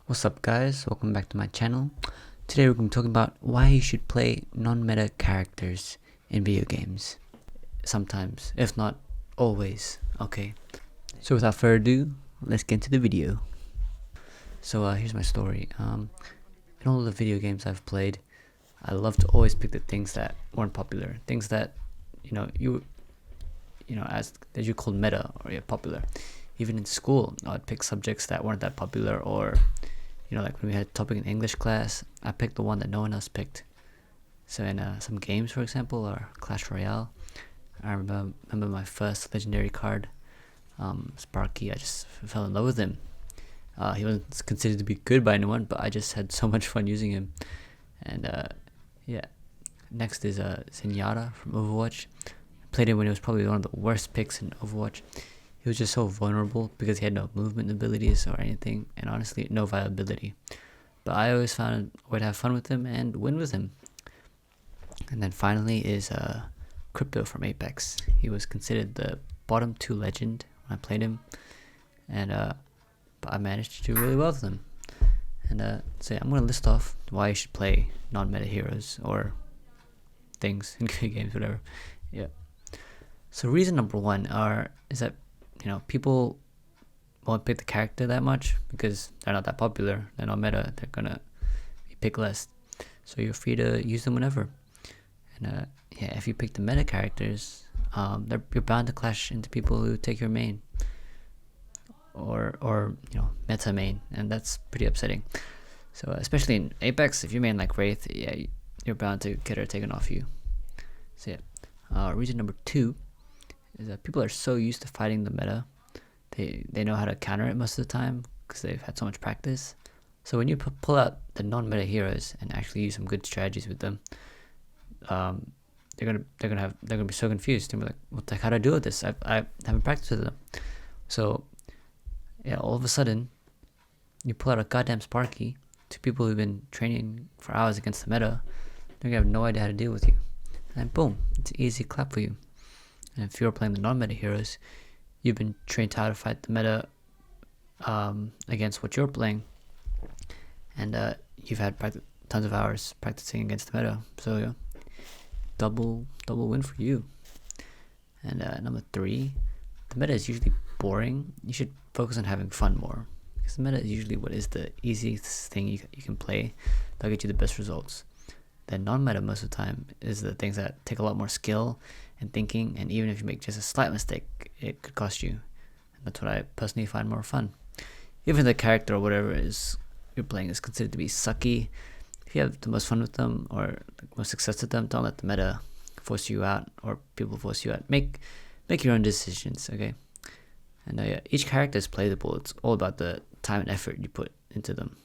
What's up guys, welcome back to my channel. Today we're going to be talking about why you should play non-meta characters in video games. Sometimes, if not always, okay. So without further ado, let's get into the video. So here's my story. In all the video games I've played, I love to always pick the things that weren't popular. Things that, as that you call meta or popular. Even in school, I'd pick subjects that weren't that popular, or like when we had a topic in English class, I picked the one that no one else picked. So in some games, for example, or Clash Royale, I remember my first legendary card, Sparky. I just fell in love with him. He wasn't considered to be good by anyone, but I just had so much fun using him. And yeah, next is Zenyatta from Overwatch. I played him when he was probably one of the worst picks in Overwatch. He was just so vulnerable because he had no movement abilities or anything, and honestly, no viability. But I always found a way to have fun with him and win with him. And then finally is Crypto from Apex. He was considered the bottom 2 legend when I played him, and but I managed to do really well with him. And so yeah, I'm gonna list off why you should play non-meta heroes or things in video games, whatever. Yeah. So reason number one is that people won't pick the character that much because they're not that popular. They're not meta. They're gonna be picked less. So you're free to use them whenever. And yeah, if you pick the meta characters, you're bound to clash into people who take your main, or meta main, and that's pretty upsetting. So especially in Apex, if you main like Wraith, yeah, you're bound to get her taken off you. So yeah, reason number 2 is that people are so used to fighting the meta, they know how to counter it most of the time because they've had so much practice. So when you pull out the non-meta heroes and actually use some good strategies with them, they're gonna be so confused. They're like, what the heck, how do I deal with this? I haven't practiced with them. So yeah, all of a sudden you pull out a goddamn Sparky to people who've been training for hours against the meta. They're gonna have no idea how to deal with you, and boom, it's an easy clap for you. And if you're playing the non-meta heroes, you've been trained how to fight the meta against what you're playing, and you've had tons of hours practicing against the meta. So yeah, double win for you. And number 3, the meta is usually boring. You should focus on having fun more, because the meta is usually what is the easiest thing you can play that'll get you the best results. Then non-meta most of the time is the things that take a lot more skill and thinking, and even if you make just a slight mistake, it could cost you. And that's what I personally find more fun. Even the character or whatever is you're playing is considered to be sucky, if you have the most fun with them or most success with them, don't let the meta force you out or people force you out. Make your own decisions, okay? And yeah, each character is playable. It's all about the time and effort you put into them.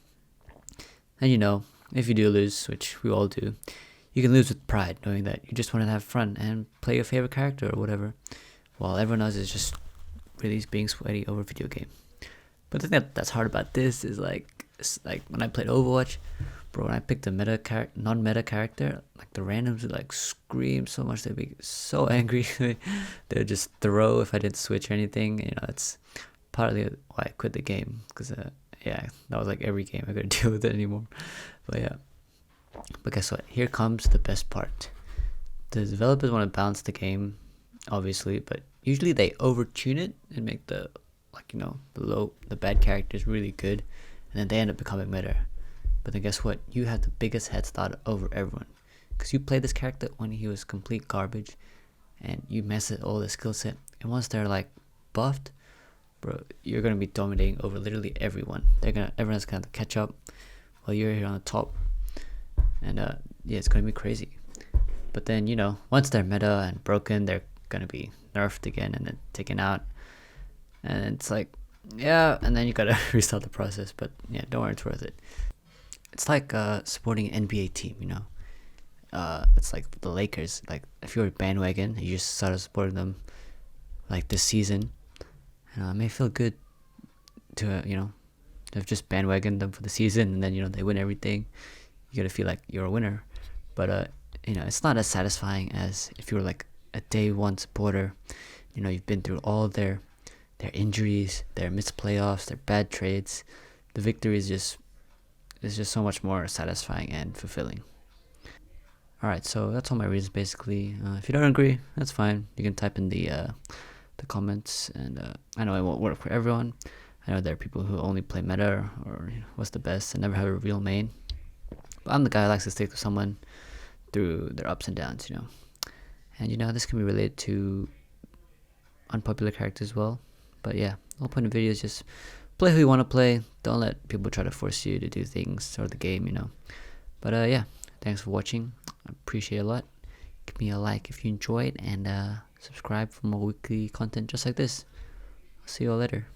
And if you do lose, which we all do, you can lose with pride, knowing that you just want to have fun and play your favorite character or whatever, while everyone else is just really being sweaty over a video game. But the thing that's hard about this is like when I played Overwatch, bro, when I picked a non-meta character, like the randoms would like scream so much, they'd be so angry. They'd just throw if I didn't switch or anything. It's partly why I quit the game, because yeah, that was like every game. I couldn't deal with it anymore. But yeah. But guess what? Here comes the best part. The developers want to balance the game, obviously, but usually they overtune it and make the bad characters really good, and then they end up becoming meta. But then guess what? You have the biggest head start over everyone, because you played this character when he was complete garbage, and you mess with all the skill set, and once they're like buffed, bro, you're gonna be dominating over literally everyone. Everyone's gonna have to catch up while you're here on the top. And yeah, it's gonna be crazy. But then once they're meta and broken, they're gonna be nerfed again and then taken out, and it's like, yeah, and then you gotta restart the process. But yeah, don't worry, it's worth it. It's like supporting an NBA team. It's like the Lakers. Like if you're a bandwagon, you just started supporting them like this season, and it may feel good to have just bandwagoned them for the season, and then they win everything. You gotta feel like you're a winner. But it's not as satisfying as if you were like a day one supporter. You've been through all their injuries, their missed playoffs, their bad trades. The victory is just is just so much more satisfying and fulfilling. Alright, so that's all my reasons basically. If you don't agree, that's fine. You can type in the comments, and I know it won't work for everyone. I know there are people who only play meta or what's the best and never have a real main. But I'm the guy who likes to stick with someone through their ups and downs, And this can be related to unpopular characters as well. But yeah, the whole point of video is just play who you want to play. Don't let people try to force you to do things or the game, But yeah, thanks for watching. I appreciate it a lot. Give me a like if you enjoyed, and subscribe for more weekly content just like this. I'll see you all later.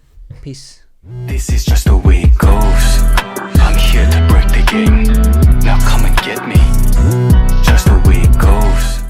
Peace. This is just the way it goes. I'm here to break the game. Now come and get me. Just the way it goes.